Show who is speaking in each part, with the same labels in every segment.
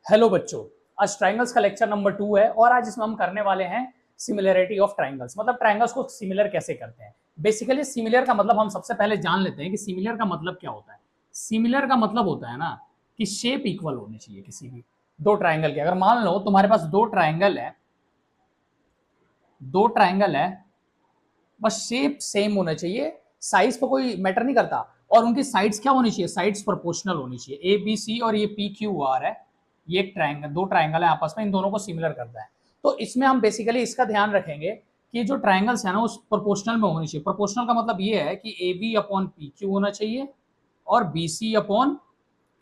Speaker 1: Hello बच्चों, आज triangles का लेक्चर नंबर 2 है और आज इसमें हम करने वाले हैं सिमिलरिटी ऑफ ट्राइंगल्स। मतलब ट्राइंगल्स को सिमिलर कैसे करते हैं। बेसिकली सिमिलर का मतलब हम सबसे पहले जान लेते हैं कि सिमिलर का मतलब क्या होता है। सिमिलर का मतलब होता है ना कि शेप इक्वल होनी चाहिए किसी भी दो ट्राइंगल के। अगर मान लो तुम्हारे पास दो ट्राइंगल है, बस शेप सेम होना चाहिए, साइज पर कोई मैटर नहीं करता। और उनकी साइड्स क्या होनी चाहिए, साइड्स प्रोपोर्शनल होनी चाहिए। ए बी सी और ये पी क्यू आर है, ये एक ट्राइंगल, दो ट्राइंगल है आपस में, इन दोनों को सिमिलर करता है। तो इसमें हम बेसिकली इसका ध्यान रखेंगे कि जो ट्राइंगल्स है ना उस प्रोपोर्शनल में होनी चाहिए। प्रोपोर्शनल का मतलब ये है कि A B upon P Q होना चाहिए और B C upon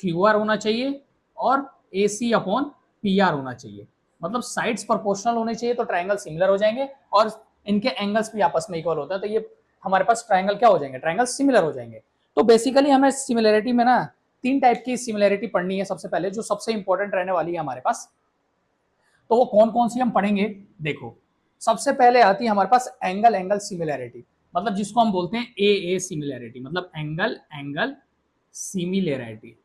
Speaker 1: Q R होना चाहिए और A C upon P R होना चाहिए। मतलब साइड्स प्रोपोर्शनल होने चाहिए तो ट्राइंगल सिमिलर हो जाएंगे और इनके एंगल्स भी आपस में इक्वल होता है, तो ये हमारे पास ट्राइंगल क्या हो जाएंगे, ट्राइंगल सिमिलर हो जाएंगे। तो बेसिकली हमें सिमिलरिटी में ना तीन टाइप की सिमिलरिटी पढ़नी है। सबसे पहले जो सबसे इंपॉर्टेंट रहने वाली है हमारे पास, तो वो कौन कौन सी हम पढ़ेंगे। देखो, सबसे पहले आती है हमारे पास एंगल एंगल सिमिलरिटी, मतलब जिसको हम बोलते हैं ए सिमिलरिटी, मतलब एंगल एंगल सिमिलरिटी।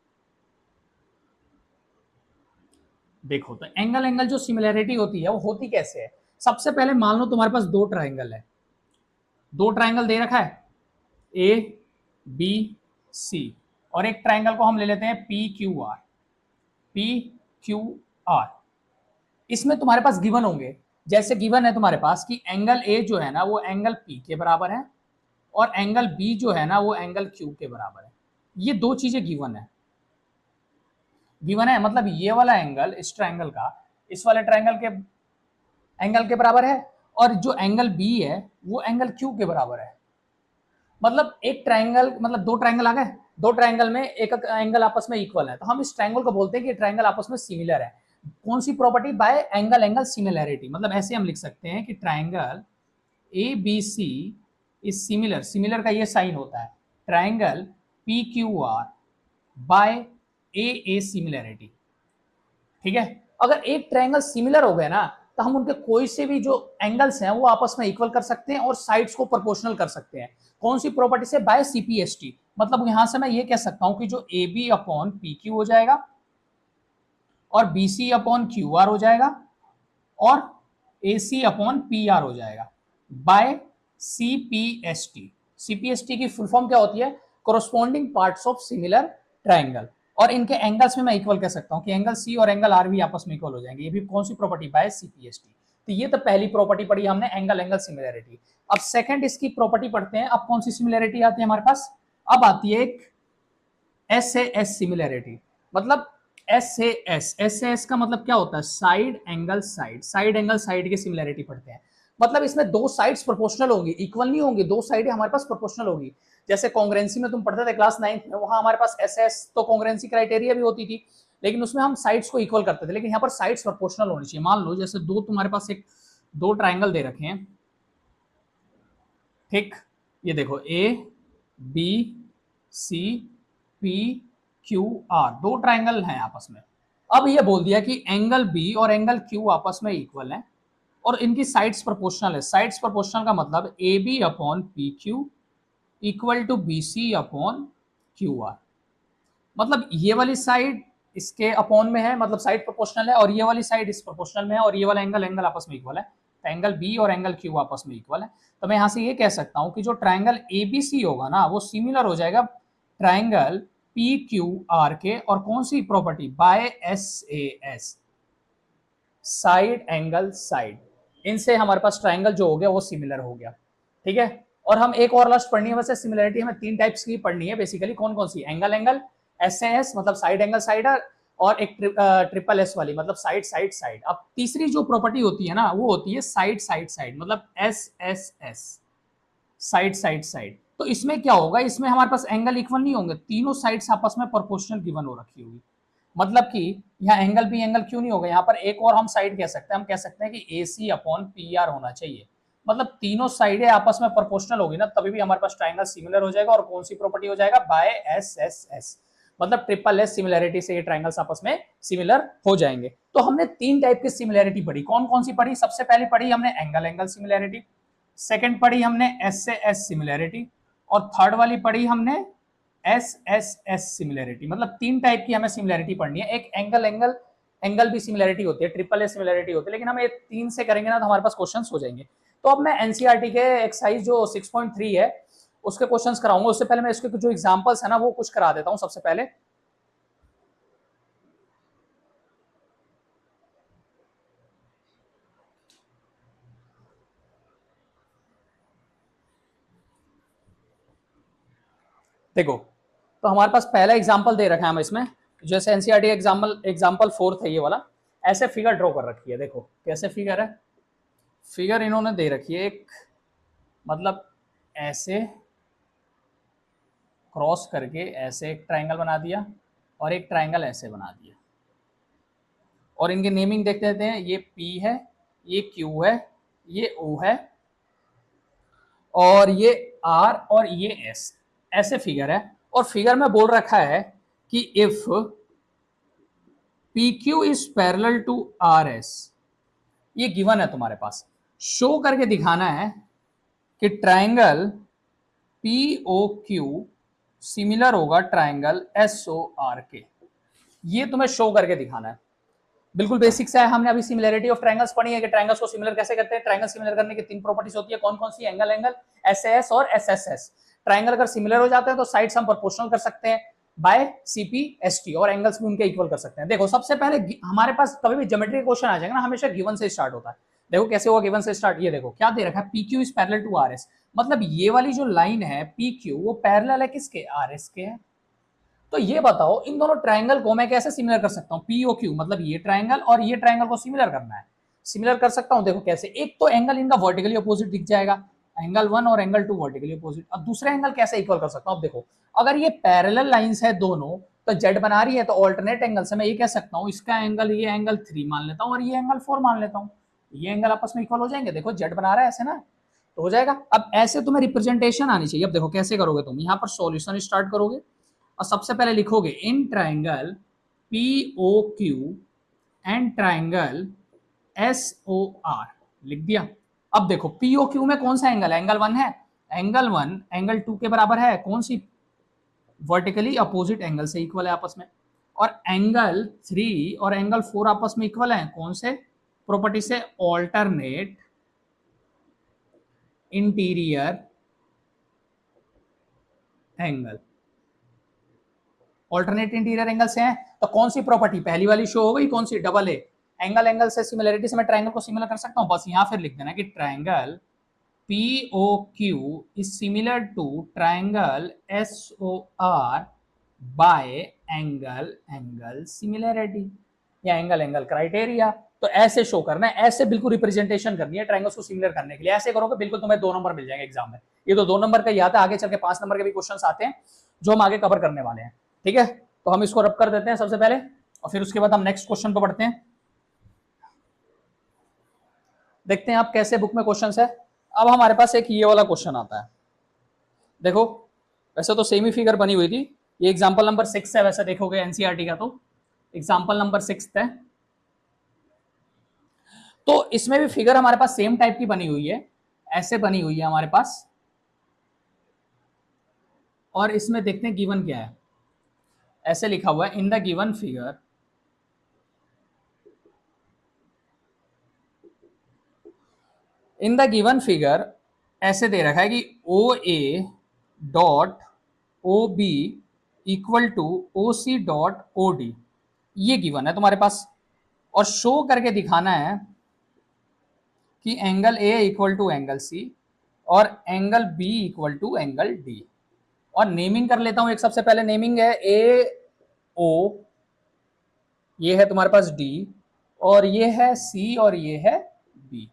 Speaker 1: देखो, तो एंगल एंगल जो सिमिलरिटी होती है वो होती कैसे है। सबसे पहले मान लो तुम्हारे पास दो ट्राइंगल है, दो ट्राइंगल दे रखा है ए बी सी, और एक ट्राइंगल को हम ले लेते हैं P Q are, P Q are. इसमें तुम्हारे पास गिवन होंगे, जैसे गिवन है तुम्हारे पास कि एंगल ए जो है ना वो एंगल पी के बराबर है और एंगल बी जो है ना वो एंगल क्यू के बराबर है। ये दो चीजें गिवन है, गिवन है मतलब ये वाला एंगल इस ट्राइंगल का इस वाले ट्राइंगल के एंगल के बराबर है और जो एंगल बी है वो एंगल क्यू के बराबर है। मतलब एक ट्राइंगल, मतलब दो ट्राइंगल आ गए, दो ट्राइंगल में एक एंगल आपस में इक्वल है, तो हम इस ट्राइंगल को बोलते हैं कि ट्राइंगल आपस में सिमिलर है। कौन सी property, by angle angle similarity. मतलब ऐसे हम लिख सकते हैं कि triangle A B C is similar, similar का ये साइन होता है, triangle P Q R by A similarity. ठीक है, अगर एक ट्रायंगल सिमिलर हो गए ना तो हम उनके कोई से भी जो एंगल्स हैं वो आपस में इक्वल कर सकते हैं और साइड्स को प्रोपोर्शनल कर सकते हैं। कौन सी प्रॉपर्टी से, बाय सीपीएसटी। मतलब यहां से मैं ये कह सकता हूं कि जो A B upon P Q हो जाएगा और B C upon Q R हो जाएगा और A C upon P R हो जाएगा बाय सीपीएसटी। सीपीएसटी की फुल फॉर्म क्या होती है, corresponding parts of similar triangle. और इनके एंगल्स में मैं इक्वल कह सकता हूं कि एंगल सी और एंगल आर भी आपस में इक्वल हो जाएंगे। ये भी कौन सी प्रॉपर्टी, बाय सीपीएसटी। तो ये तो पहली प्रॉपर्टी पढ़ी हमने, एंगल एंगल सिमिलरिटी। अब सेकंड इसकी प्रॉपर्टी पढ़ते हैं। अब कौन सी सिमिलरिटी आती है हमारे पास, अब आती है एक एस सिमिलरिटी। मतलब एस का मतलब क्या होता है, side angle side, side angle side की सिमिलरिटी पढ़ते हैं। मतलब इसमें दो साइड्स प्रोपोर्शनल होंगी, इक्वल नहीं होंगी, दो साइडें हमारे पास प्रोपोर्शनल होगी। जैसे कांग्रेंसी में तुम पढ़ते थे क्लास 9 में, वहां हमारे पास एस तो कांग्रेंसी क्राइटेरिया भी होती थी, लेकिन उसमें हम साइड्स को इक्वल करते थे। लेकिन यहाँ पर साइड्स प्रोपोर्शनल होनी चाहिए। मान लो जैसे दो तुम्हारे पास एक दो ट्राइंगल दे रखे हैं, ठीक, ये देखो A B C P Q R, दो ट्राइंगल हैं आपस में। अब ये बोल दिया कि एंगल बी और एंगल क्यू आपस में इक्वल है और इनकी साइड्स प्रोपोर्शनल है। साइड्स प्रोपोर्शनल का मतलब A B upon P Q equal to B C upon Q R. मतलब ये वाली साइड इसके अपॉन में है, मतलब साइड प्रोपोर्शनल है, और ये वाली साइड इस प्रोपोर्शनल में है, और ये वाला एंगल एंगल आपस में इक्वल है। तो एंगल बी और एंगल क्यू आपस में इक्वल है। तो मैं यहां से ये कह सकता हूं कि जो ट्राइंगल ए बी सी होगा ना वो सिमिलर हो जाएगा triangle P Q are K, और कौन सी property, by S, side angle side. इनसे हमारे पास ट्राइंगल जो हो गया वो सिमिलर हो गया। ठीक है, और हम एक और लास्ट पढ़नी है, वैसे सिमिलरिटी हमें तीन टाइप्स की पढ़नी है बेसिकली। कौन कौन सी, एंगल एंगल एस मतलब साइड एंगल साइड, और एक ट्रिपल एस वाली मतलब साइड साइड साइड। अब तीसरी जो प्रॉपर्टी होती है ना वो होती है साइड साइड साइड, मतलब एस साइड साइड साइड। तो इसमें क्या होगा, इसमें हमारे पास एंगल इक्वल नहीं होंगे, तीनों साइड्स आपस में प्रोपोर्शनल गिवन हो रखी होगी। मतलब कि यहाँ एंगल बी एंगल क्यों नहीं होगा, यहाँ पर एक और हम साइड कह सकते हैं, हम कह सकते हैं कि ए सी अपॉन पी आर होना चाहिए। मतलब तीनों साइडें आपस में प्रोपोर्शनल होगी ना तभी भी हमारे पास ट्राइंगल सिमिलर हो जाएगा। और कौन सी प्रॉपर्टी हो जाएगा, बाय एस, मतलब ट्रिपल एस सिमिलरिटी से ये ट्राइंगल्स आपस में सिमिलर हो जाएंगे। तो हमने तीन टाइप की सिमिलरिटी पढ़ी। कौन कौन सी पढ़ी, सबसे पहले पढ़ी हमने एंगल एंगल सिमिलरिटी, सेकंड पढ़ी हमने एस से एस सिमिलरिटी, और थर्ड वाली पढ़ी हमने एस सिमिलरिटी। मतलब तीन टाइप की हमें सिमिलरिटी पढ़नी है, एक एंगल एंगल एंगल भी सिमिलरिटी होती है, ट्रिपल ए सिमिलरिटी होती है, लेकिन हम ये 3 से करेंगे ना तो हमारे पास क्वेश्चंस हो जाएंगे। तो अब मैं एनसीईआरटी के एक्सरसाइज जो 6.3 है उसके क्वेश्चंस कराऊंगा। उससे पहले मैं इसके जो एग्जांपल्स है ना वो कुछ करा देता हूं। सबसे पहले देखो, तो हमारे पास पहला एग्जांपल दे रखा है हम इसमें, जैसे एनसीईआरटी एग्जांपल 4 है ये वाला। ऐसे फिगर ड्रॉ कर रखी है, देखो कैसे फिगर है। फिगर इन्होंने दे रखी है एक, मतलब ऐसे क्रॉस करके ऐसे एक ट्रायंगल बना दिया और एक ट्रायंगल ऐसे बना दिया, और इनके नेमिंग देख लेते हैं। ये P है, ये Q है, ये O है, और ये R और ये S। ऐसे फिगर है, और फिगर में बोल रखा है कि if PQ is parallel to RS, ये गिवन है तुम्हारे पास। शो करके दिखाना है कि ट्रायंगल POQ सिमिलर होगा ट्रायंगल SOR के। ये तुम्हें शो करके दिखाना है। बिल्कुल बेसिक सा है, हमने अभी सिमिलरिटी ऑफ ट्रायंगल्स पढ़ी है कि ट्रायंगल्स को सिमिलर कैसे करते हैं। ट्रायंगल सिमिलर करने की 3 प्रॉपर्टीज होती है, कौन कौन सी? एंगल एंगल, एसएस और एसएसएस। ट्रायंगल अगर सिमिलर हो जाते हैं तो साइड्स हम प्रोपोर्शनल कर सकते हैं बाय CP/ST, और एंगल्स भी उनके इक्वल कर सकते हैं। देखो सबसे पहले हमारे पास कभी भी ज्योमेट्री का क्वेश्चन आ जाएगा ना, हमेशा गिवन से स्टार्ट होता है। देखो कैसे हुआ गिवन से स्टार्ट, ये देखो क्या दे रखा है, PQ is parallel to RS। मतलब ये वाली जो लाइन है PQ वो पैरेलल है किसके? RS के है। तो ये बताओ इन दोनों ट्रायंगल को मैं कैसे सिमिलर कर सकता हूँ? POQ मतलब ये ट्रायंगल और ये ट्रायंगल को सिमिलर करना है। सिमिलर कर सकता हूँ, देखो कैसे। एक तो एंगल इनका वर्टिकली अपोजिट दिख जाएगा, एंगल 1 और एंगल 2 वर्टिकली अपोजिट। अब दूसरा एंगल कैसे इक्वल कर सकता हूँ? अब देखो, अगर ये पैरेलल लाइंस है दोनों, तो जेड बना रही है, तो ऑल्टरनेट एंगल से मैं ये कह सकता हूँ इसका एंगल, ये एंगल 3 मान लेता हूँ और ये एंगल 4 मान लेता हूँ। ये एंगल आपस में इक्वल हो जाएंगे। देखो जेड बना रहा है ऐसे ना, तो हो जाएगा। अब ऐसे तुम्हें रिप्रेजेंटेशन आनी चाहिए। अब देखो कैसे करोगे, तुम यहाँ पर सॉल्यूशन स्टार्ट करोगे और सबसे पहले लिखोगे in triangle POQ and triangle SOR, लिख दिया। अब देखो POQ में कौन सा एंगल है? एंगल 1 है। एंगल 1 एंगल 2 के बराबर है, कौन सी? वर्टिकली अपोजिट एंगल से इक्वल है आपस में। और एंगल 3 और एंगल 4 आपस में इक्वल है, कौन से प्रॉपर्टी से? Alternate interior angle. Alternate interior angle से हैं, तो कौन सी प्रॉपर्टी? पहली वाली शो हो गई, कौन सी? Double A. एंगल एंगल से सिमिलरिटी से मैं ट्रायंगल को सिमिलर कर सकता हूं, बस यहां फिर लिख देना कि triangle POQ is similar to triangle SOR by angle angle similarity या एंगल एंगल क्राइटेरिया। तो ऐसे शो करना है, ऐसे बिल्कुल रिप्रेजेंटेशन करनी है ट्रायंगल्स को सिमिलर करने के लिए। ऐसे करोगे बिल्कुल तुम्हें 2 नंबर मिल जाएंगे एग्जाम में। ये तो 2 नंबर का याद है, आगे चल के 5 नंबर के भी क्वेश्चन आते हैं जो हम आगे कवर करने वाले हैं। ठीक है, तो हम इसको रब कर देते हैं सबसे पहले, और फिर उसके बाद हम नेक्स्ट क्वेश्चन पर बढ़ते हैं। देखते हैं आप कैसे बुक में क्वेश्चन है। अब हमारे पास एक ये वाला क्वेश्चन आता है। देखो वैसे तो सेम ही फिगर बनी हुई थी, ये एग्जाम्पल नंबर 6 है, वैसे देखोगे एनसीईआरटी का तो एग्जाम्पल नंबर 6 है। तो इसमें भी फिगर हमारे पास सेम टाइप की बनी हुई है, ऐसे बनी हुई है हमारे पास। और इसमें देखते हैं गिवन क्या है। ऐसे लिखा हुआ है in the given figure in the given figure ऐसे दे रखा है कि OA dot OB equal to OC dot OD, ये गिवन है तुम्हारे पास। और शो करके दिखाना है कि angle A equal to angle C और angle B equal to angle D। और नेमिंग कर लेता हूं एक, सबसे पहले नेमिंग है AO, ये है तुम्हारे पास D, और ये है C और ये है B।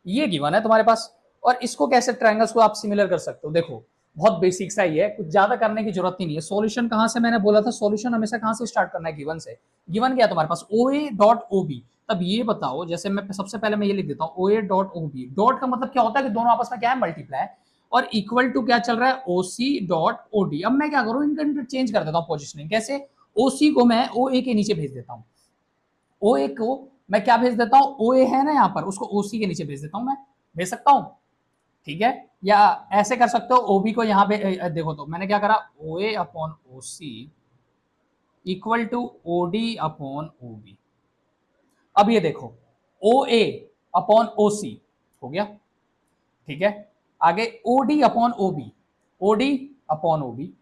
Speaker 1: ये गिवन है तुम्हारे पास। और इसको कैसे ट्रायंगल्स को आप सिमिलर कर सकते हो? देखो बहुत बेसिक सा ही है, कुछ ज्यादा करने की जरूरत ही नहीं है। सॉल्यूशन कहां से? मैंने बोला था सॉल्यूशन हमेशा कहां से स्टार्ट करना है? गिवन से। गिवन क्या है तुम्हारे पास? OA dot OB। तब ये बताओ, जैसे मैं सबसे पहले मैं ये लिख देता हूं OA डॉट OB। डॉट का मतलब क्या होता है कि दोनों आपस में क्या है? मल्टीप्लाई। और इक्वल टू क्या चल रहा है? OC dot OD। अब मैं क्या करूं, इनका इंटरचेंज कर देता हूं पोजिशनिंग। कैसे? OC को मैं OA के नीचे भेज देता हूं, OA को मैं क्या भेज देता हूं? OA है ना यहाँ पर, उसको OC के नीचे भेज देता हूं, मैं भेज सकता हूं। ठीक है, या ऐसे कर सकते हो OB को यहाँ पे देखो, तो मैंने क्या करा, OA upon OC equal to OD upon OB। अब ये देखो ओ ए अपॉन ओ सी हो गया, ठीक है। आगे O D upon O B, O D upon O B,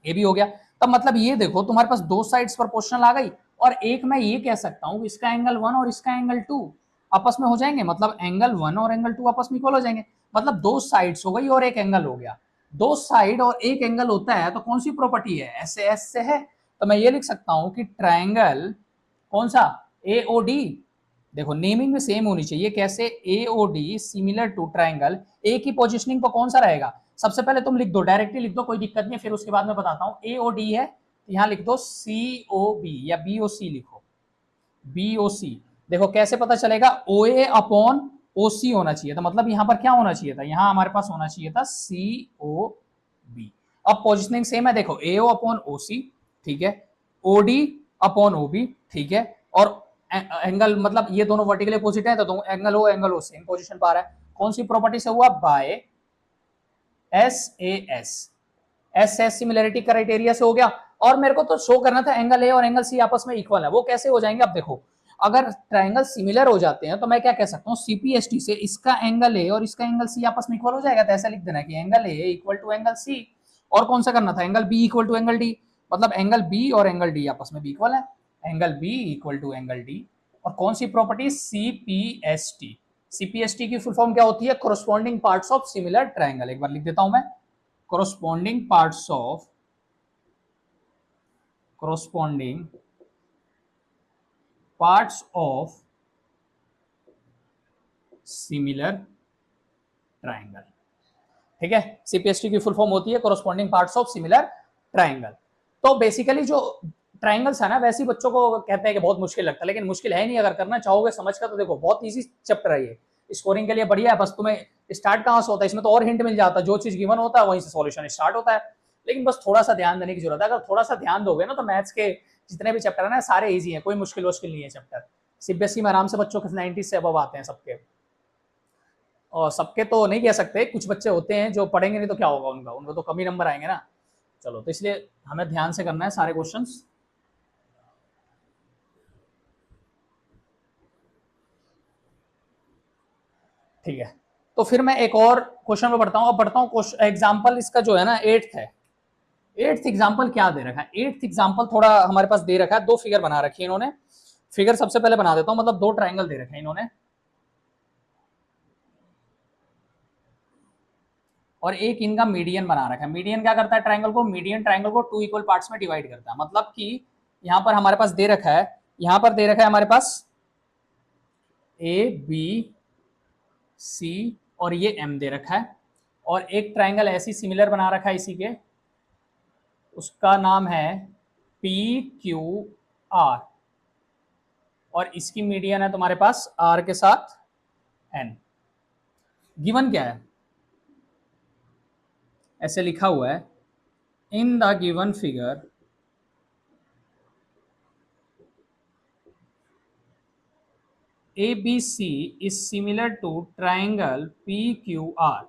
Speaker 1: ये भी हो गया। तब मतलब ये देखो तुम्हारे पास दो साइड्स प्रोपोर्शनल आ गई, और एक मैं ये कह सकता हूं इसका एंगल 1 और इसका एंगल 2 आपस में हो जाएंगे, मतलब एंगल 1 और एंगल 2 आपस में इक्वल हो जाएंगे, मतलब दो साइड्स हो गई और एक एंगल हो गया। दो साइड और एक एंगल होता है तो कौन सी प्रॉपर्टी है, ऐसे एस से है, तो मैं ये लिख सकता हूं कि ट्राइंगल कौन सा, ए ओ डी, देखो नेमिंग में सेम होनी चाहिए, कैसे, A O D similar to triangle, A की पोजिशनिंग पर कौन सा रहेगा, सबसे पहले तुम लिख दो, डायरेक्टली लिख दो, कोई दिक्कत नहीं, फिर उसके बाद मैं बताता हूं। ए ओ डी है तो यहां लिख दो सी ओ बी या बी ओ सी लिखो, बी ओ सी। देखो कैसे पता चलेगा, ओ ए अपॉन ओ सी होना चाहिए था, मतलब यहां पर क्या होना चाहिए था, यहां हमारे पास होना चाहिए था सी ओ बी। अब पोजिशनिंग सेम है, देखो A O upon O C, ठीक है, O D upon O B, ठीक है, और एंगल मतलब ये दोनों वर्टिकली अपोजिट है तो एंगल ओ सेम पोजीशन पर आ रहा है। कौन सी प्रॉपर्टी से हुआ, by S A S, S S similarity criteria से हो गया। और मेरे को तो शो करना था एंगल ए और एंगल सी आपस में इक्वल है, वो कैसे हो जाएंगे, अब देखो अगर ट्राइंगल सिमिलर हो जाते हैं तो मैं क्या कह सकता हूँ, सीपीएसटी से इसका एंगल ए और इसका एंगल सी आपस में इक्वल हो जाएगा, तो ऐसा लिख देना कि angle A equal to angle C, और कौन सा करना था, angle B equal to angle D, मतलब एंगल बी और एंगल डी आपस में भी इक्वल है, angle B equal to angle D. और कौन सी प्रॉपर्टी, सीपीएसटी, सीपीएसटी की फुल फॉर्म क्या होती है, corresponding parts of similar triangle, एक बार लिख देता हूं मैं, corresponding parts of corresponding parts of similar triangle, ठीक है। सीपीएसटी की फुल फॉर्म होती है corresponding parts of similar triangle। तो बेसिकली जो ट्राइंगल्स है ना, वैसे ही बच्चों को कहते हैं कि बहुत मुश्किल लगता है, लेकिन मुश्किल है नहीं, अगर करना चाहोगे समझ कर तो देखो बहुत इजी चैप्टर है ये, स्कोरिंग के लिए बढ़िया है, बस तुम्हें स्टार्ट कहां से होता है, इसमें तो और हिंट मिल जाता है, जो चीज गिवन होता है वहीं से सॉल्यूशन स्टार्ट होता है, लेकिन बस थोड़ा सा ध्यान देने की जरूरत है, अगर थोड़ा सा ध्यान दोगे ना तो मैथ्स के जितने भी चैप्टर है ना सारे इजी है, कोई मुश्किल नहीं है चैप्टर। सीबीएसई में आराम से बच्चों के 90 से अबव आते हैं सबके, और सबके तो नहीं कह सकते, कुछ बच्चे होते हैं जो पढ़ेंगे नहीं तो क्या होगा उनका, उनको तो कम ही नंबर आएंगे ना। चलो तो इसलिए हमें ध्यान से करना है सारे क्वेश्चंस। ठीक है, तो फिर मैं एक और क्वेश्चन में बढ़ता हूं, अब बढ़ता हूं एग्जाम्पल इसका जो है ना 8th है। 8th एग्जाम्पल क्या दे रखा है, 8th एग्जाम्पल थोड़ा हमारे पास दे रखा है, दो फिगर बना रखी है इन्होंने, फिगर सबसे पहले बना देता हूं, मतलब दो ट्राइंगल दे रखे हैं इन्होंने, और एक इनका मीडियन बना रखा है। मीडियन क्या करता है ट्राइंगल को, मीडियन ट्राइंगल को 2 इक्वल पार्ट्स में डिवाइड करता है, मतलब कि यहां पर हमारे पास दे रखा है, यहां पर दे रखा है हमारे पास ए बी सी और ये एम दे रखा है, और एक ट्राइंगल ऐसी सिमिलर बना रखा है इसी के, उसका नाम है पी क्यू आर, और इसकी मीडियन है तुम्हारे पास आर के साथ एन। गिवन क्या है, ऐसे लिखा हुआ है, in the given figure ABC is similar to triangle PQR।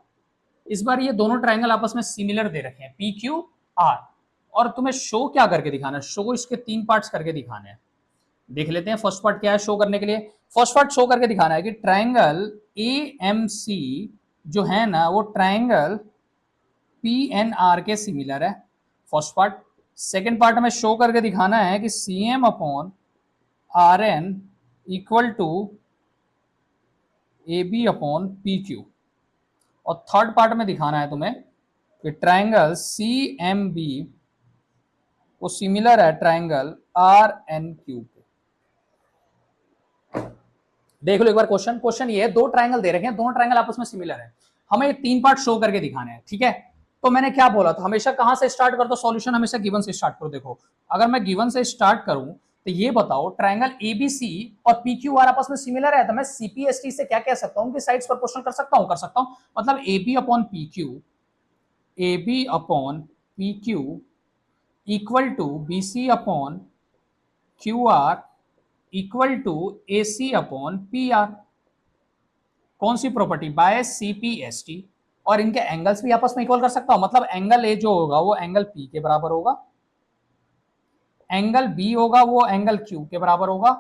Speaker 1: इस बार ये दोनों ट्राइंगल आपस में सिमिलर दे रखे हैं PQR, और तुम्हें शो क्या करके दिखाना है, शो इसके 3 पार्ट्स करके दिखाने हैं। देख लेते हैं फर्स्ट पार्ट क्या है शो करने के लिए। फर्स्ट पार्ट शो करके दिखाना है कि ट्राइंगल AMC जो है ना वो ट्राइंगल PNR के सिमिलर है, फर्स्ट पार्ट। सेकेंड पार्ट में शो करके दिखाना है कि CM upon RN equal to AB upon PQ, और थर्ड पार्ट में दिखाना है तुम्हें कि ट्राइंगल CMB वो सिमिलर है ट्राइंगल RNQ के। देख लो एक बार क्वेश्चन ये है, दो ट्राइंगल दे रखे हैं, दोनों ट्राइंगल आपस में सिमिलर है, हमें 3 पार्ट शो करके दिखाने हैं, ठीक है। तो मैंने क्या बोला था, हमेशा कहां से स्टार्ट कर दो, सॉल्यूशन हमेशा गिवन से स्टार्ट करो। देखो अगर मैं गिवन से स्टार्ट करूं तो ये बताओ ट्राइंगल एबीसी और पीक्यूआर आपस में सिमिलर है, तो मैं सीपीएसटी से क्या कह सकता हूं कि साइड्स प्रोपोर्शनल कर सकता हूं, मतलब AB upon PQ equal to BC upon QR equal to AC upon PR. कौन सी प्रॉपर्टी, बाय सीपीएसटी, और इनके एंगल्स भी आपस में इक्वल कर सकता हूं, मतलब एंगल ए जो होगा वो एंगल पी के बराबर होगा, एंगल बी होगा वो एंगल क्यू के बराबर होगा,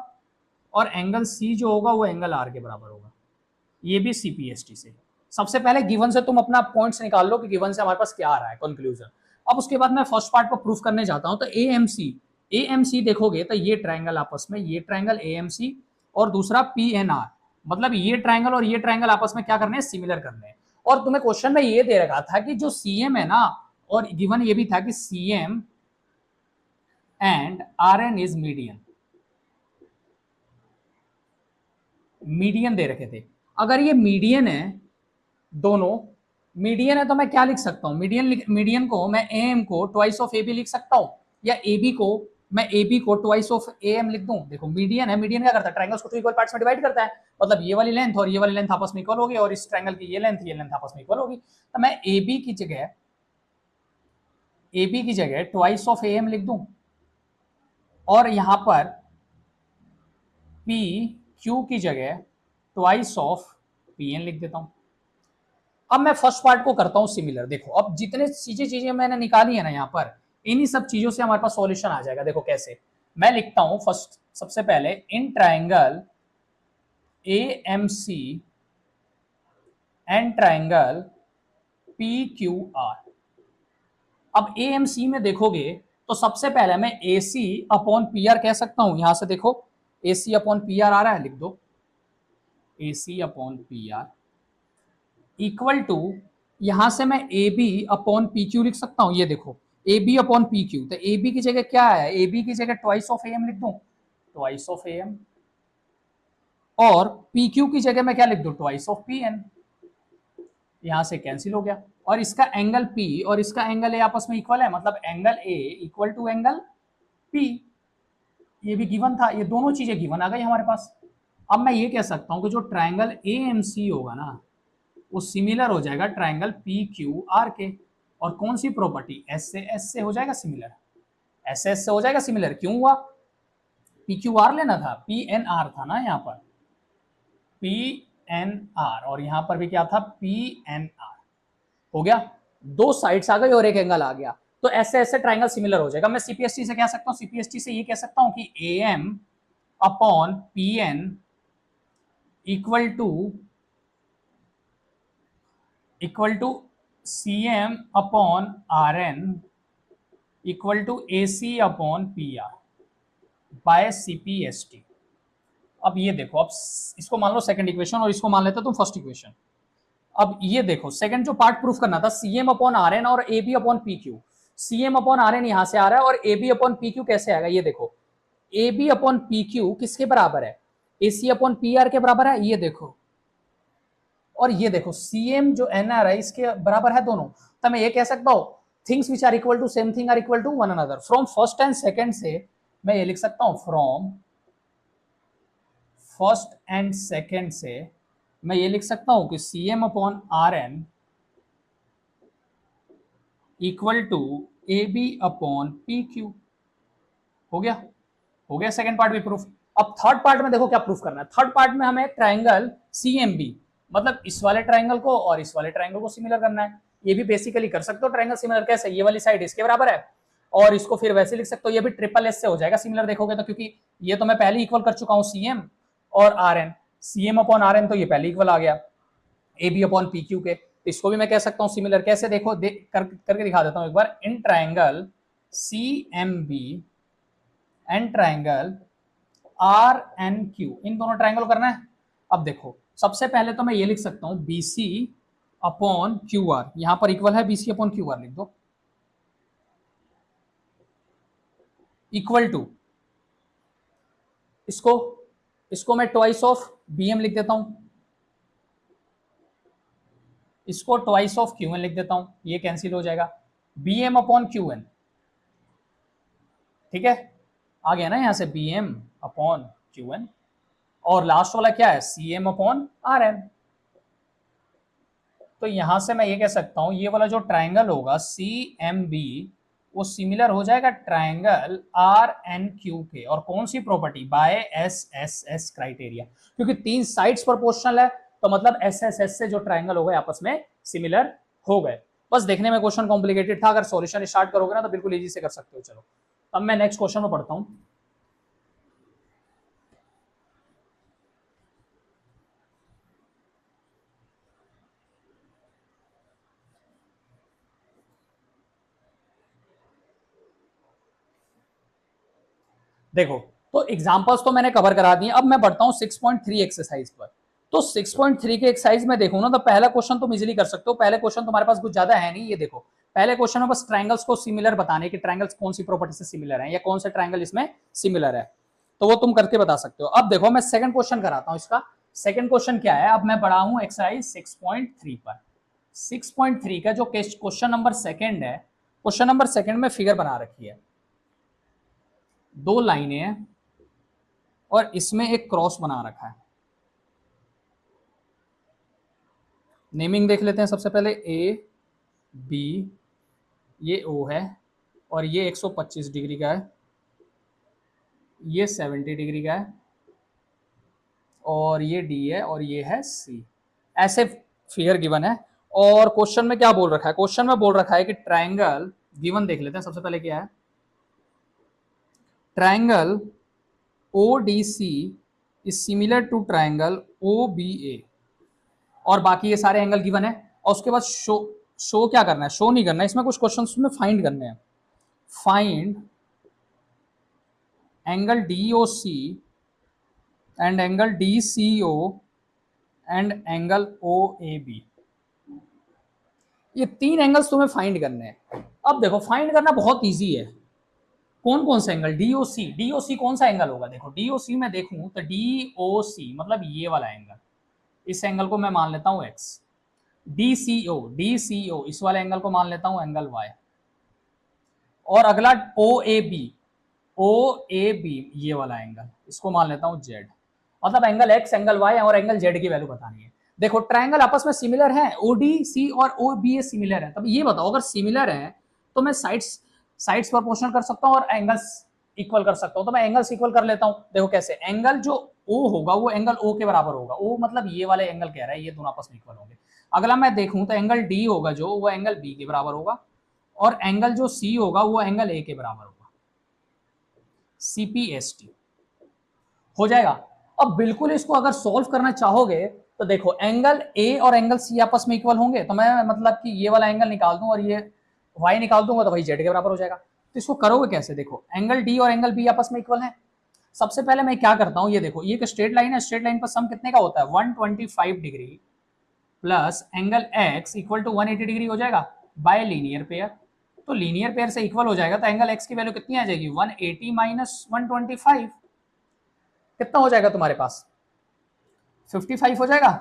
Speaker 1: और एंगल सी जो होगा वो एंगल आर के बराबर होगा, ये भी सीपीएसटी से। सबसे पहले गिवन से तुम अपना पॉइंट्स निकाल लो कि गिवन से हमारे पास क्या आ रहा है कंक्लूजन। अब उसके बाद मैं फर्स्ट पार्ट पर प्रूफ करने जाता हूं। तो एएमसी देखोगे तो ये ट्रायंगल आपस में, ये ट्रायंगल एएमसी और दूसरा पीएनआर, मतलब ये ट्रायंगल और ये ट्रायंगल आपस में क्या करने हैं, सिमिलर करने हैं। और तुम्हें क्वेश्चन में ये दे रखा था कि जो सीएम है ना, और गिवन ये भी था कि CM and RN is median, median दे रखे थे। अगर ये मीडियन है, दोनों मीडियन है, तो मैं क्या लिख सकता हूं, मीडियन को मैं एम को ट्वाइस ऑफ ए बी लिख सकता हूं, या ए बी को मैं ए बी को ट्वाइस ऑफ ए एम लिख दूं। देखो मीडियन है, मीडियन क्या करता है, ट्रायंगल्स को टू इक्वल पार्ट्स में डिवाइड करता है, मतलब ये वाली लेंथ और ये वाली लेंथ आपस में इक्वल होगी, और इस ट्रायंगल की ये लेंथ आपस में इक्वल होगी। तो मैं ए बी की जगह ट्वाइस ऑफ ए एम लिख दूं, और यहां पर पी क्यू की जगह ट्वाइस ऑफ पी एन लिख देता हूं। अब मैं फर्स्ट पार्ट को करता हूं सिमिलर। देखो अब जितने चीजें मैंने निकाली है ना यहाँ पर, इन्हीं सब चीजों से हमारे पास सॉल्यूशन आ जाएगा। देखो कैसे, मैं लिखता हूं फर्स्ट, सबसे पहले in triangle A M C and triangle P Q R. अब ए एम सी में देखोगे तो सबसे पहले मैं A C upon P R कह सकता हूं। यहां से देखो A C upon P R आ रहा है, लिख दो A C upon P R equal to, यहां से मैं A B upon P Q लिख सकता हूं। ये देखो A B upon P Q, तो ए बी की जगह क्या है, ए बी की जगह ट्वाइस ऑफ ए एम लिख दूं, ट्वाइस ऑफ ए एम, और पी क्यू की जगह मैं क्या लिख दूं, ट्वाइस ऑफ पी एन। यहां से कैंसिल हो गया, और इसका एंगल P और इसका एंगल A आपस में इक्वल है, मतलब angle A equal to angle P। ये भी गिवन था, ये दोनों चीजें गिवन आ गई हमारे पास। अब मैं ये कह सकता हूं कि जो ट्रायंगल AMC होगा ना, वो सिमिलर हो जाएगा ट्रायंगल PQR के। और कौन सी प्रॉपर्टी, एस से हो जाएगा सिमिलर, एस से हो जाएगा सिमिलर। क्यों हुआ, PQR लेना था, PNR था ना यहाँ पर, PNR, और यहां पर भी क्या था, PNR। हो गया, दो साइड्स आ गई और एक एंगल आ गया, तो ऐसे ट्रायंगल सिमिलर हो जाएगा। मैं सीपीएसटी से कह सकता हूं, सीपीएसटी से ये कह सकता हूं कि AM upon PN equal to CM upon RN equal to AC upon PR by CPST। अब ये देखो, अब इसको मान लो सेकंड इक्वेशन और इसको मान लेते तुम फर्स्ट इक्वेशन। अब ये देखो सेकंड जो पार्ट प्रूफ करना था, CM अपॉन RN और AB upon PQ। CM upon RN यहां से आ रहा है, और AB अपॉन PQ कैसे आएगा, ये देखो AB अपॉन PQ किसके बराबर है, AC अपॉन PR के बराबर है, ये देखो। और ये देखो CM जो NR है इसके बराबर है दोनों। तो मैं ये कह सकता हूं things which are equal to same thing are equal to one another. From first and second से मैं ये लिख सकता हूं, फ्रॉम फर्स्ट एंड सेकंड से मैं ये लिख सकता हूं कि CM upon RN equal to AB upon PQ। हो गया सेकंड पार्ट भी प्रूफ। अब थर्ड पार्ट में देखो क्या प्रूफ करना है। थर्ड पार्ट में हमें ट्रायंगल CMB, मतलब इस वाले ट्रायंगल को और इस वाले ट्रायंगल को सिमिलर करना है। ये भी बेसिकली कर सकते हो ट्रायंगल सिमिलर कैसे, ये वाली साइड इसके बराबर है और इसको फिर वैसे लिख सकते हो, ये भी ट्रिपल एस से हो जाएगा सिमिलर देखोगे तो, क्योंकि ये तो मैं पहले इक्वल कर चुका हूं CM और RN। CM अपॉन RN तो ये पहले इक्वल आ गया AB अपॉन PQ के। इसको भी मैं कह सकता हूं सिमिलर, कैसे देखो करके दिखा देता हूं एक बार। इन triangle CMB and triangle RNQ, इन दोनों ट्रायंगल करना है। अब देखो सबसे पहले तो मैं ये लिख सकता हूं BC अपॉन QR, यहां पर इक्वल है BC अपॉन QR लिख दो, इक्वल टू इसको मैं ट्वाइस ऑफ BM लिख देता हूं, इसको ट्वाइस ऑफ QN लिख देता हूं, ये कैंसिल हो जाएगा, BM अपॉन QN। ठीक है, आ गया ना यहां से BM अपॉन QN, और लास्ट वाला क्या है, CM अपॉन RN। तो यहां से मैं ये कह सकता हूं ये वाला जो ट्रायंगल होगा CMB वो सिमिलर हो जाएगा ट्रायंगल RNQ के। और कौन सी प्रॉपर्टी, बाय SSS क्राइटेरिया, क्योंकि तीन साइड्स प्रोपोर्शनल है, तो मतलब SSS से जो ट्रायंगल हो गए आपस में सिमिलर हो गए। बस देखने में क्वेश्चन कॉम्प्लिकेटेड था, अगर सॉल्यूशन स्टार्ट करोगे ना तो बिल्कुल इजी से कर सकते हो। चलो अब मैं नेक्स्ट क्वेश्चन में पढ़ता हूं। देखो, तो एग्जांपल्स तो मैंने कवर करा दिए, अब मैं बढ़ता हूं 6.3 एक्सरसाइज पर। तो 6.3 के एक्सरसाइज में देखो ना, तो पहला क्वेश्चन तुम इजीली कर सकते हो। पहले क्वेश्चन तुम्हारे पास कुछ ज्यादा है नहीं, ये देखो पहले क्वेश्चन में बस ट्रायंगल्स को सिमिलर बताने कि ट्रायंगल्स कौन सी प्रॉपर्टी से सिमिलर है या कौन से ट्रायंगल इसमें सिमिलर है, तो वो तुम करके बता सकते हो। अब देखो मैं सेकंड क्वेश्चन कराता हूं इसका। सेकंड क्वेश्चन क्या है, अब मैं बढ़ा हूं एक्सरसाइज 6.3 पर। 6.3 का जो क्वेश्चन नंबर सेकंड है, क्वेश्चन नंबर सेकंड में फिगर बना रखी है, दो लाइनें हैं और इसमें एक क्रॉस बना रखा है। नेमिंग देख लेते हैं सबसे पहले, ए बी, ये ओ है और ये 125 डिग्री का है, ये 70 डिग्री का है और ये डी है और ये है सी। ऐसे फिगर गिवन है। और क्वेश्चन में क्या बोल रखा है, क्वेश्चन में बोल रखा है कि ट्रायंगल गिवन देख लेते हैं सबसे पहले क्या है, triangle ODC is similar to triangle OBA, और बाकी ये सारे एंगल गिवन है। और उसके बाद शो क्या करना है, शो नहीं करना है, इसमें कुछ क्वेश्चन में फाइंड करने हैं। Find angle DOC and angle DCO and angle OAB। ये तीन एंगल्स तुम्हें फाइंड करने हैं। अब देखो फाइंड करना बहुत इजी है। कौन कौन सा एंगल, DOC, DOC कौन सा एंगल होगा, देखो DOC में देखूं तो DOC मतलब ये वाला एंगल, इस एंगल को मैं मान लेता हूं x। DCO इस वाले एंगल को मान लेता हूं एंगल y। और अगला OAB ये वाला एंगल, इसको मान लेता हूं z। मतलब एंगल x, एंगल y और एंगल z की वैल्यू बतानी है। देखो ट्रायंगल आपस में सिमिलर है, ODC और OBA सिमिलर है। तब ये बताओ अगर सिमिलर है तो मैं साइड्स प्रोपोर्शनल कर सकता हूं और एंगल्स इक्वल कर सकता हूं। तो मैं एंगल्स इक्वल कर लेता हूं। देखो कैसे, एंगल जो O होगा वो एंगल O के बराबर होगा। O मतलब ये वाले एंगल कह रहा है, ये दोनों आपस में इक्वल होंगे। अगला मैं देखूं तो एंगल D होगा जो, वो एंगल B के बराबर होगा और एंगल जो C होगा वो एंगल A के बराबर होगा। CPST हो जाएगा। अब बिल्कुल इसको अगर सॉल्व करना चाहोगे तो देखो एंगल A और एंगल C आपस में इक्वल होंगे, तो मैं मतलब कि ये वाला एंगल निकाल दूं और ये y निकाल दूंगा तो भाई z के बराबर हो जाएगा। तो इसको करोगे कैसे, देखो एंगल D और एंगल B आपस में इक्वल है। सबसे पहले मैं क्या करता हूं, ये देखो ये एक स्ट्रेट लाइन है, स्ट्रेट लाइन पर सम कितने का होता है, 125 degree plus angle x equal to 180 degree हो जाएगा बाय लीनियर पेयर। तो लीनियर पेयर से इक्वल हो जाएगा तो एंगल x की वैल्यू कितनी आ जाएगी, 180 माइनस 125, कितना हो जाएगा तुम्हारे पास, 55 हो जाएगा।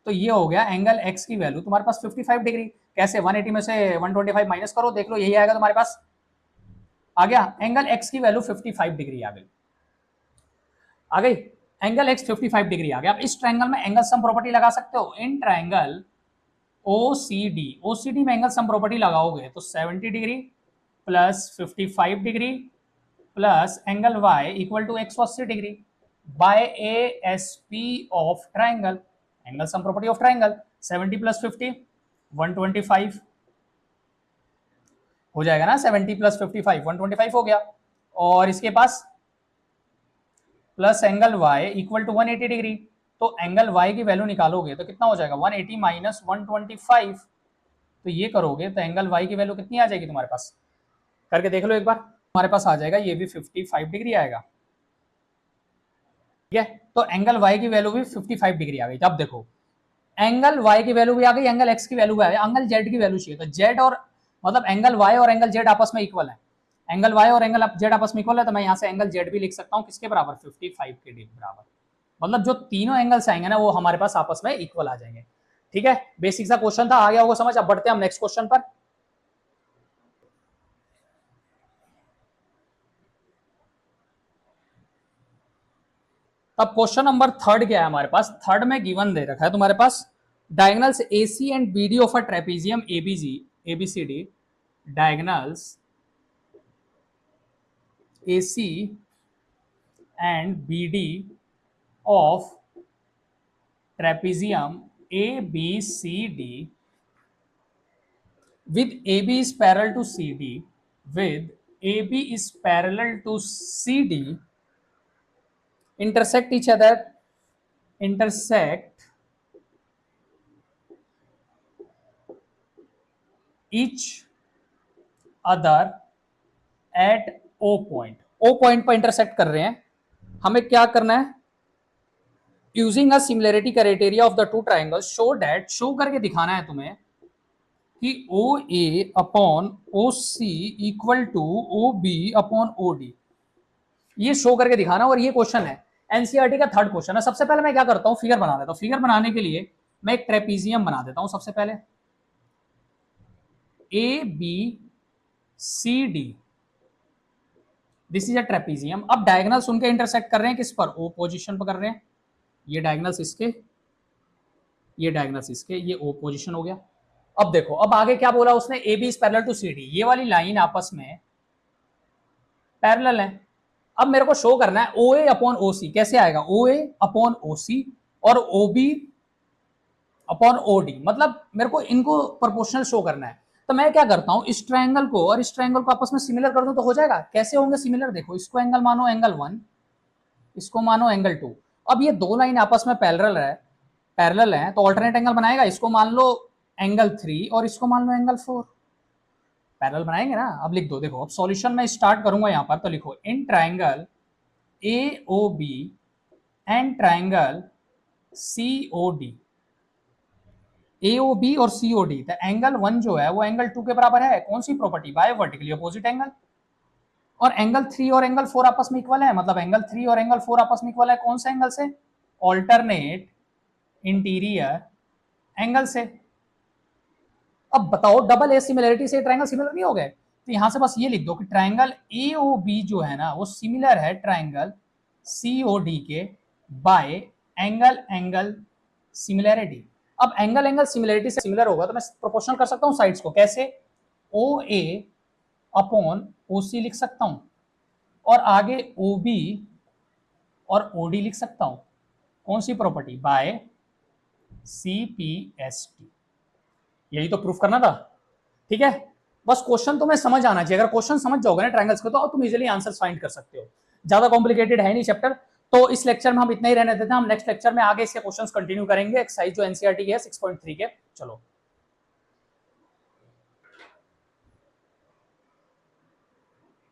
Speaker 1: तो ये हो गया एंगल x की वैल्यू तुम्हारे पास 55 डिग्री। कैसे, 180 में से 125 माइनस करो, देख लो यही आएगा तुम्हारे पास, आ गया एंगल x की वैल्यू 55 डिग्री आ गई, आ गई एंगल x 55 डिग्री आ गया। अब इस ट्रायंगल में एंगल सम प्रॉपर्टी लगा सकते हो। इन ट्रायंगल OCD में एंगल सम प्रॉपर्टी लगाओगे तो 70 degree plus 55 degree plus angle y equal to 180 degree by ASP of triangle, angle sum property of triangle. 70 plus 50 125 हो जाएगा ना, 70 प्लस 55 125 हो गया। और इसके पास plus angle y equal to 180 degree, तो एंगल y की वैल्यू निकालोगे तो कितना हो जाएगा, 180 माइनस 125। तो ये करोगे तो एंगल y की वैल्यू कितनी आ जाएगी तुम्हारे पास, करके देख लो एक बार, तुम्हारे पास आ जाएगा ये भी 55 डिग्री आएगा। ठीक है, तो एंगल y की वैल्यू भी 55 डिग्री आ गई। अब देखो एंगल y की वैल्यू भी आ गई, एंगल x की वैल्यू भी आ गई, एंगल z की वैल्यू चाहिए। तो z और मतलब एंगल y और एंगल z आपस में इक्वल है, एंगल y और एंगल z आपस में इक्वल है, तो मैं यहाँ से एंगल z भी लिख सकता हूँ किसके बराबर, 55 के बराबर। मतलब जो तीनों एंगल्स आएंगे ना वो हमारे पास आपस में इक्वल आ जाएंगे। ठीक है, बेसिक सा क्वेश्चन था, आ गया होगा समझ। अब बढ़ते हैं हम नेक्स्ट क्वेश्चन पर। अब क्वेश्चन नंबर थर्ड क्या है हमारे पास, थर्ड में गिवन दे रखा है तुम्हारे पास, diagonals AC and BD of a trapezium ABCD, diagonals AC and BD of trapezium ABCD with AB is parallel to CD, with AB is parallel to CD, intersect each other, intersect each other at O point. O point पर intersect कर रहे हैं, हमें क्या करना है, using a similarity criteria of the two triangles show that, show करके दिखाना है तुम्हें कि O A upon O C equal to O B upon O D, ये शो करके दिखाना। और ये क्वेश्चन है एनसीईआरटी का थर्ड क्वेश्चन है। सबसे पहले मैं क्या करता हूं, फिगर बना देता हूं। फिगर बनाने के लिए मैं एक ट्रेपीजियम बना देता हूं सबसे पहले, A B C D, this is a trapezium. अब डायगोनल्स उनके इंटरसेक्ट कर रहे हैं किस पर, ओ पोजीशन पर कर रहे हैं, ये डायगोनल्स इसके, ये डायगोनल्स इसके, ये ओ पोजीशन हो गया। अब देखो, अब आगे क्या बोला उसने, A B is parallel to C D, ये वाली लाइन आपस में पैरेलल है। अब मेरे को शो करना है ओ ए अपॉन ओ सी, कैसे आएगा, ओ ए अपॉन ओ सी और O B upon O D, मतलब मेरे को इनको प्रोपोर्शनल शो करना है। तो मैं क्या करता हूं, इस ट्रायंगल को और इस ट्रायंगल को आपस में सिमिलर कर दूं तो हो जाएगा। कैसे होंगे सिमिलर, देखो इसको एंगल मानो एंगल 1, इसको मानो एंगल 2। अब ये दो लाइन आपस में पैरेलल है तो ऑल्टरनेट एंगल बनाएगा, इसको मान लो एंगल 3 और इसको मान लो एंगल 4, पैरेलल बनाएंगे ना। अब लिख दो, देखो अब सॉल्यूशन में स्टार्ट करूंगा यहां पर, तो लिखो in triangle A O B and triangle C O D, A O B और सी ओ डी, तो एंगल 1 जो है वो एंगल 2 के बराबर है, कौन सी property, by vertically opposite angle. और एंगल 3 और एंगल 4 आपस में इक्वल है, मतलब एंगल 3 और एंगल 4 आपस में इक्वल है, कौन से एंगल से, ऑल्टरनेट इंटीरियर एंगल से। अब बताओ डबल ए सिमिलरिटी से ट्रायंगल सिमिलर नहीं हो गए, तो यहां से बस ये लिख दो कि ट्रायंगल ए ओ बी जो है ना वो सिमिलर है ट्रायंगल सी ओ डी के बाय एंगल एंगल सिमिलरिटी। अब एंगल एंगल सिमिलरिटी से सिमिलर होगा तो मैं प्रोपोर्शनल कर सकता हूं साइड्स को, कैसे, ओ ए अपॉन ओ सी लिख सकता हूं और आगे ओ बी और ओ डी लिख सकता हूं, कौन सी property, by C P S T. यही तो प्रूफ करना था, ठीक है। बस क्वेश्चन तुम्हें समझ आना चाहिए, अगर क्वेश्चन समझ जाओगे ना ट्रायंगल्स को तो तुम इजीली आंसर फाइंड कर सकते हो, ज्यादा कॉम्प्लिकेटेड है नहीं चैप्टर। तो इस लेक्चर में हम इतना ही रहने देते हैं, हम नेक्स्ट लेक्चर में आगे इसके क्वेश्चंस कंटिन्यू करेंगे, एक्सरसाइज जो एनसीईआरटी की है 6.3 के। चलो।